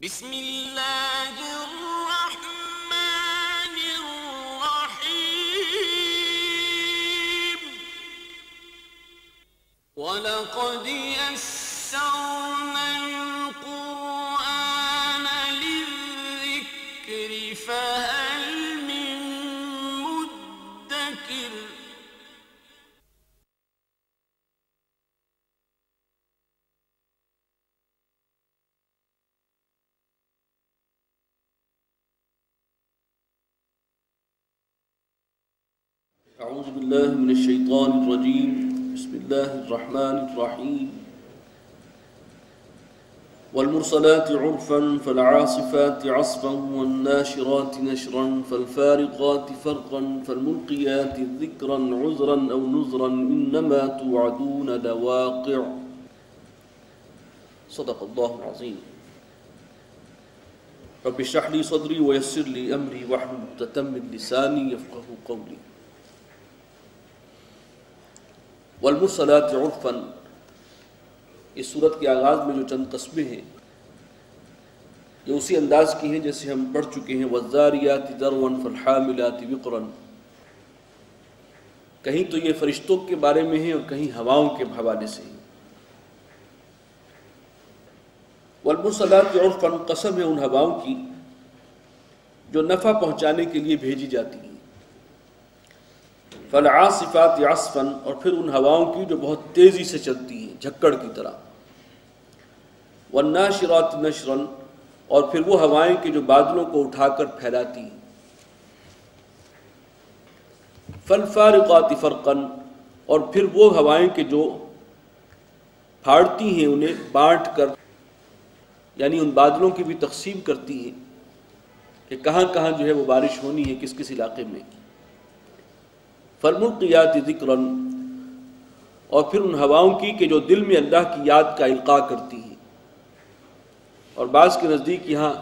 بسم اللہ الرحمن الرحیم وَلَقَدْ يَسَّرْنَا الْقُرْآنَ لِلذِّكْرِ فَهَلْ مِن مُدَّكِرٍ اعوذ باللہ من الشیطان الرجیم بسم اللہ الرحمن الرحیم والمرسلات عرفا فالعاصفات عصفا والناشرات نشرا فالفارقات فرقا فالملقيات ذکرا عذرا او نذرا انما توعدون لواقع صدق اللہ العظیم رب اشرح لي صدری ويسر لي امری واحلل عقدۃ من لسانی یفقهوا قولی والمرسلات عرفا، اس صورت کے آغاز میں جو چند قسمیں ہیں یہ اسی انداز کی ہیں جیسے ہم پڑھ چکے ہیں والذاریات ذروا فالحاملات وقرا، کہیں تو یہ فرشتوں کے بارے میں ہیں اور کہیں ہواؤں کے حوالے سے ہیں۔ والمرسلات عرفا، قسم ہے ان ہواؤں کی جو نفع پہنچانے کے لیے بھیجی جاتی ہیں، فالعاصفات عصفا، اور پھر ان ہواؤں کی جو بہت تیزی سے چلتی ہیں جھکڑ کی طرح، والناشرات نشرا، اور پھر وہ ہوائیں کہ جو بادلوں کو اٹھا کر پھیلاتی ہیں، فالفارقات فرقا، اور پھر وہ ہوائیں کہ جو پھاڑتی ہیں انہیں بانٹ کر، یعنی ان بادلوں کی بھی تقسیم کرتی ہیں کہ کہاں کہاں جو ہے وہ بارش ہونی ہے، کس کس علاقے میں۔ فالملقیات ذکرا، اور پھر ان ہواؤں کی کہ جو دل میں اللہ کی یاد کا القاء کرتی ہیں، اور بعض کے نزدیک یہاں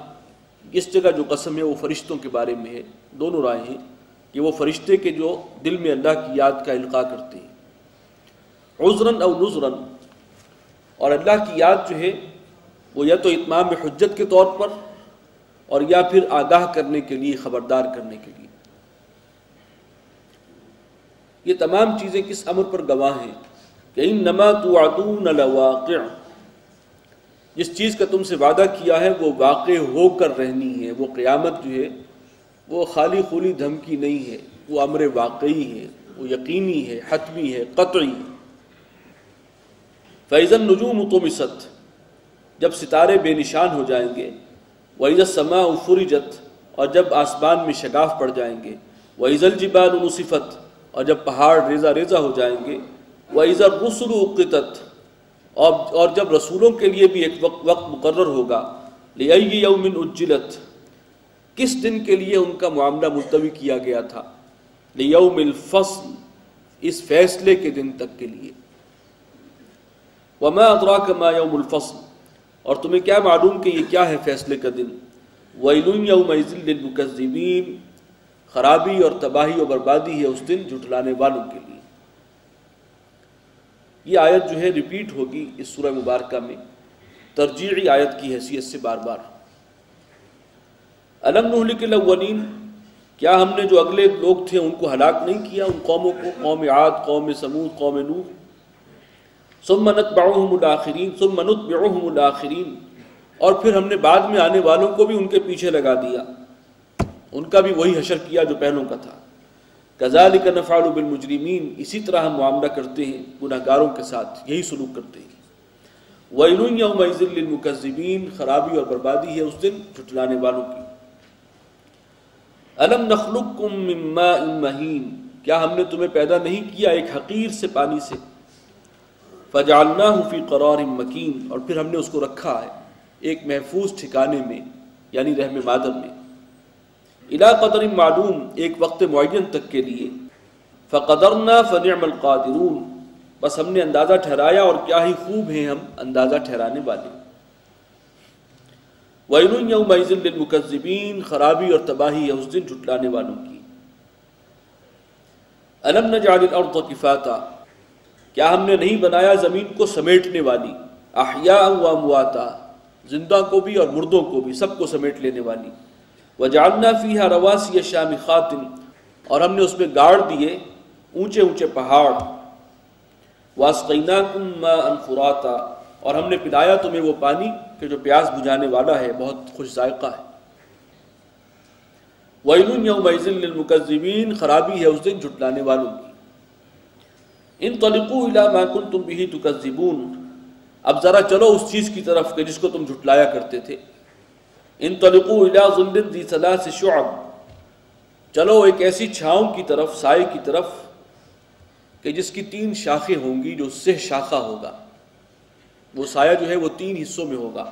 اس جگہ جو قسم ہے وہ فرشتوں کے بارے میں ہے، دونوں رائے ہیں کہ وہ فرشتے کے جو دل میں اللہ کی یاد کا القاء کرتے ہیں، عذرا او نذرا، اور اللہ کی یاد جو ہے وہ یا تو اتمام حجت کے طور پر اور یا پھر آگاہ کرنے کے لیے، خبردار کرنے کے لیے۔ یہ تمام چیزیں کس امر پر گواہ ہیں کہ انما توعدون لواقع، جس چیز کا تم سے وعدہ کیا ہے وہ واقع ہو کر رہنی ہے۔ وہ قیامت جو ہے وہ خالی خولی دھمکی نہیں ہے، وہ امر واقعی ہے، وہ یقینی ہے، حتمی ہے، قطعی ہے۔ فَإِذَا النُّجُومُ طُمِسَتْ، جب ستارے بے نشان ہو جائیں گے، وَإِذَا السَّمَاءُ فُرِجَتْ، اور جب آسمان میں شگاف پڑ جائیں گے، وَإِذَا الْجِبَالُ نُصِفَتْ، اور جب پہاڑ ریزہ ریزہ ہو جائیں گے، وَإِذَا الرُّسُلُ أُقِّتَتْ، اور جب رسولوں کے لیے بھی ایک وقت مقرر ہوگا، لِأَيِّ يَوْمٍ أُجِّلَتْ، کس دن کے لیے ان کا معاملہ ملتوی کیا گیا تھا، لِيَوْمِ الْفَصْلِ، اس فیصلے کے دن تک کے لیے۔ وَمَا أَدْرَاكَ مَا يَوْمُ الْفَصْلِ، اور تمہیں کیا معلوم کہ یہ کیا ہے فیصلے کا دن۔ وَيْلٌ يَوْمَئِذٍ لِلْمُكَذِّبِينَ، خرابی اور تباہی اور بربادی ہے اس دن جھٹلانے والوں کے لیے۔ یہ آیت جو ہے ریپیٹ ہوگی اس سورہ مبارکہ میں ترجیعی آیت کی حیثیت سے بار بار۔ أَلَمْ نُهْلِكِ الْأَوَّلِينَ، کیا ہم نے جو اگلے لوگ تھے ان کو ہلاک نہیں کیا، ان قوموں کو، قوم عاد، قوم سمود، قوم نوح۔ ثُمَّ نَتْبَعُهُمُ الْآخِرِينَ، ثُمَّ نُتْبِعُهُمُ الْآخِرِينَ، اور پھر ہم نے بعد میں آنے والوں کو بھی ان کے پیچھے لگا دیا، ان کا بھی وہی حشر کیا جو پہلوں کا تھا۔ كَذَلِكَ نَفْعَلُ بِالْمُجْرِمِينَ، اسی طرح ہم معاملہ کرتے ہیں گناہگاروں کے ساتھ، یہی سلوک کرتے ہیں۔ وَيْلٌ يَوْمَئِذٍ لِلْمُكَذِّبِينَ، خرابی اور بربادی ہے اس دن جھٹلانے والوں کی۔ أَلَمْ نَخْلُقكُّم مِّن مَّاءٍ مَّهِينٍ، کیا ہم نے تمہیں پیدا نہیں کیا ایک حقیر سے پانی سے، فَجَعَلْنَاهُ فِي قَرَارٍ مَّكِينٍ، اور پھر ہم نے اس کو رکھا ہے ایک محفوظ ٹھکانے میں، یعنی رحم مادر میں، اِلَىٰ قَدْرٍ معلوم، ایک وقت معین تک کے لیے، فَقَدَرْنَا فَنِعْمَ الْقَادِرُونَ، بس ہم نے اندازہ ٹھہرایا اور کیا ہی خوب ہیں ہم اندازہ ٹھہرانے والے۔ وَيْلٌ يَوْمَئِذٍ لِلْمُكَذِّبِينَ، خرابی اور تباہی ہے اس دن جھٹلانے والوں کی۔ أَلَمْ نَجْعَلِ الْأَرْضَ كِفَاتًا، کیا ہم نے نہیں بنایا زمین کو سمیٹنے والی، احیاء و امواتا، زندہ کو بھی اور مردوں کو بھی، سب کو سمیٹ لینے والی۔ وجعلنا فیہا رواسی شامخات، اور ہم نے اس میں گاڑ دیے اونچے اونچے پہاڑ۔ واسقیناکم ماء فراتا، اور ہم نے پلایا تمہیں وہ پانی کہ جو پیاس بجھانے والا ہے، بہت خوش ذائقہ ہے۔ ویل یومئذ للمکذبین، خرابی ہے اس دن جھٹلانے والوں کی۔ انطلقوا الی ما کنتم بہ تکذبون، اب ذرا چلو اس چیز کی طرف کہ جس کو تم جھٹلایا کرتے تھے۔ انطلقوا الی ظل ذی ثلاث شعب، چلو ایک ایسی چھاؤں کی طرف، سائے کی طرف کہ جس کی 3 شاخیں ہوں گی، جو سہ شاخہ ہوگا، وہ سایہ جو ہے وہ 3 حصوں میں ہوگا۔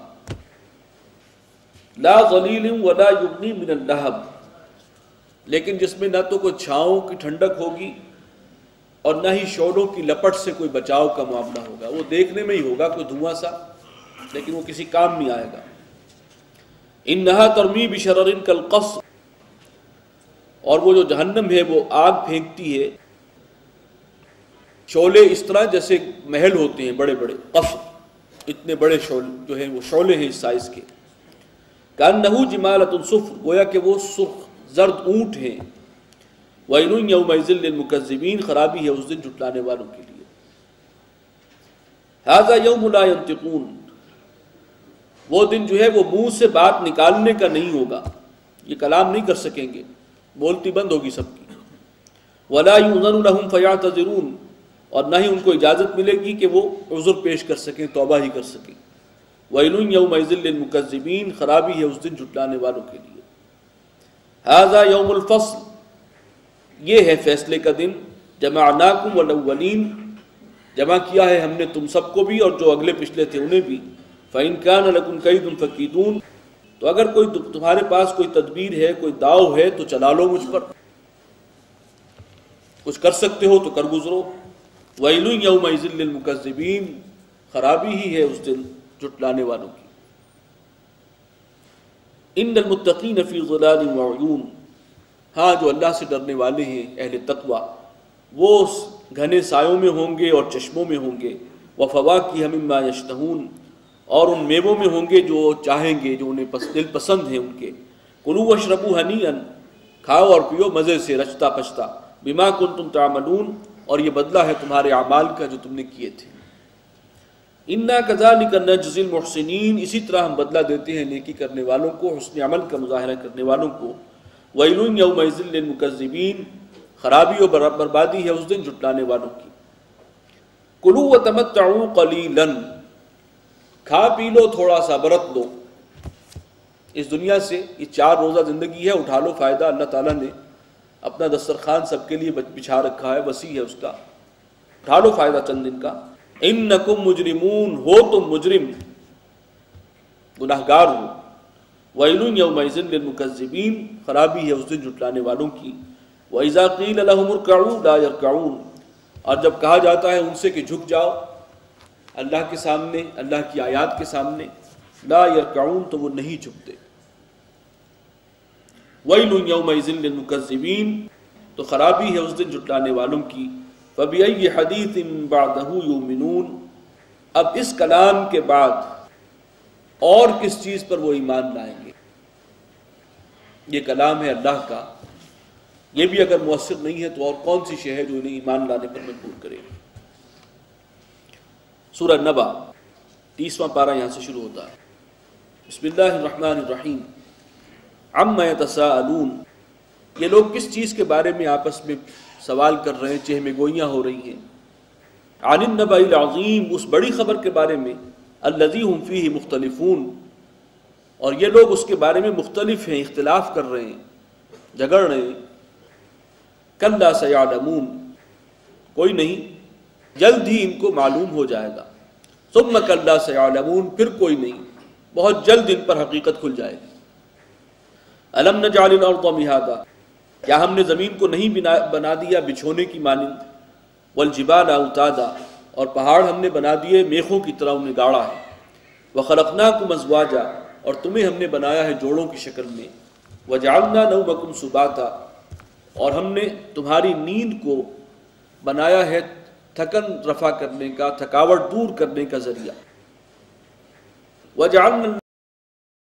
لا ظلیل ولا یغنی من اللہب، لیکن جس میں نہ تو کوئی چھاؤں کی ٹھنڈک ہوگی اور نہ ہی شعلوں کی لپٹ سے کوئی بچاؤ کا معاملہ ہوگا۔ وہ دیکھنے میں ہی ہوگا کوئی دھواں سا، لیکن وہ کسی کام نہیں آئے گا۔ انہا ترمی بشرر کالقصر، اور وہ جو جہنم ہے وہ آگ پھینکتی ہے، شعلے اس طرح جیسے محل ہوتے ہیں بڑے بڑے، قصر، اتنے بڑے شعلے جو ہیں وہ شعلے ہیں اس سائز کے۔ کأنہ جمالۃ صفر، گویا کہ وہ سرخ زرد اونٹ ہیں۔ ویل یومئذ للمکذبین، خرابی ہے اس دن جھٹلانے والوں کے لیے۔ ھذا یوم لا ینطقون، وہ دن جو ہے وہ منہ سے بات نکالنے کا نہیں ہوگا، یہ کلام نہیں کر سکیں گے، بولتی بند ہوگی سب کی۔ ولا یؤذن لهم فیعتذرون، اور نہ ہی ان کو اجازت ملے گی کہ وہ عذر پیش کر سکیں، توبہ ہی کر سکیں۔ ویل یومئذ للمکذبین، خرابی ہے اس دن جھٹلانے والوں کے لیے۔ ھذا یوم الفصل، یہ ہے فیصلے کا دن۔ جمعناکم والاولین، جمع کیا ہے ہم نے تم سب کو بھی اور جو اگلے پچھلے تھے انہیں بھی۔ فإن کان لکم کید فکیدون، تو اگر کوئی تمہارے پاس کوئی تدبیر ہے، کوئی داؤ ہے تو چلا لو مجھ پر، کچھ کر سکتے ہو تو کر گزرو۔ ویل یومئذ للمکذبین، خرابی ہی ہے اس دن جھٹلانے والوں کی۔ ان المتقین فی ظلال وعیون، ہاں جو اللہ سے ڈرنے والے ہیں اہل تقوی، وہ گھنے سایوں میں ہوں گے اور چشموں میں ہوں گے۔ وفواکہ مما یشتہون، اور ان میووں میں ہوں گے جو چاہیں گے، جو انہیں دل پسند ہیں ان کے۔ کلوا واشربوا ہنیئا، کھاؤ اور پیو مزے سے، رچتا پچتا۔ بما کنتم تعملون، اور یہ بدلہ ہے تمہارے اعمال کا جو تم نے کیے تھے۔ انا کذالک نجزی المحسنین، اسی طرح ہم بدلہ دیتے ہیں نیکی کرنے والوں کو، حسن عمل کا مظاہرہ کرنے والوں کو۔ ویل یومئذ للمکذبین، خرابی و بربادی ہے اس دن جھٹلانے والوں کی۔ کلوا وتمتعوا قلیلا، کھا پی لو تھوڑا سا، برت لو اس دنیا سے، یہ 4 روزہ زندگی ہے، اٹھا لو فائدہ، اللہ تعالیٰ نے اپنا دسترخوان سب کے لیے بچھا رکھا ہے، وسیع ہے اس کا، اٹھا لو فائدہ چند دن کا۔ انکم مجرمون، ہو تم مجرم، گناہگار ہو۔ ویل یومئذ للمکذبین، خرابی ہے اس دن جھٹلانے والوں کی۔ وَإِذَا قِيلَ لَهُمُ ارْكَعُوا لَا يَرْكَعُونَ، اور جب کہا جاتا ہے ان سے کہ جھک جاؤ اللہ کے سامنے، اللہ کی آیات کے سامنے، لا يركعون، تو وہ نہیں جھکتے۔ وَيْلٌ يَوْمَئِذٍ لِلْمُكَذِّبِينَ، تو خرابی ہے اس دن جھٹلانے والوں کی۔ فَبِأَيِّ حَدِيثٍ بَعْدَهُ يُؤْمِنُونَ، اب اس کلام کے بعد اور کس چیز پر وہ ایمان لائیں گے؟ یہ کلام ہے اللہ کا، یہ بھی اگر مؤثر نہیں ہے تو اور کون سی شے ہے جو انہیں ایمان لانے پر مجبور کرے؟ سورہ نبا 30واں پارہ یہاں سے شروع ہوتا ہے۔ بسم اللہ الرحمن الرحیم۔ عما یتساءلون، یہ لوگ کس چیز کے بارے میں آپس میں سوال کر رہے ہیں، چہمے گوئیاں ہو رہی ہیں۔ عن النبأ العظیم، اس بڑی خبر کے بارے میں، الذی ہم فیہ مختلفون، اور یہ لوگ اس کے بارے میں مختلف ہیں، اختلاف کر رہے ہیں، جھگڑ رہے ہیں۔ کلا سیعلمون، کوئی نہیں، جلد ہی ان کو معلوم ہو جائے گا۔ ثم کلا سیعلمون، پھر کوئی نہیں، بہت جلد ان پر حقیقت کھل جائے گی۔ الم نجعل الارض مہادا، کیا ہم نے زمین کو نہیں بنا دیا بچھونے کی مانند؟ والجبال اوتادا، اور پہاڑ ہم نے بنا دیے میخوں کی طرح انہیں گاڑا ہے۔ وخلقناکم ازواجا، اور تمہیں ہم نے بنایا ہے جوڑوں کی شکل میں۔ وجعلنا نومکم سباتا، اور ہم نے تمہاری نیند کو بنایا ہے تھکن رفع کرنے کا، تھکاوٹ دور کرنے کا ذریعہ۔ وجعلنا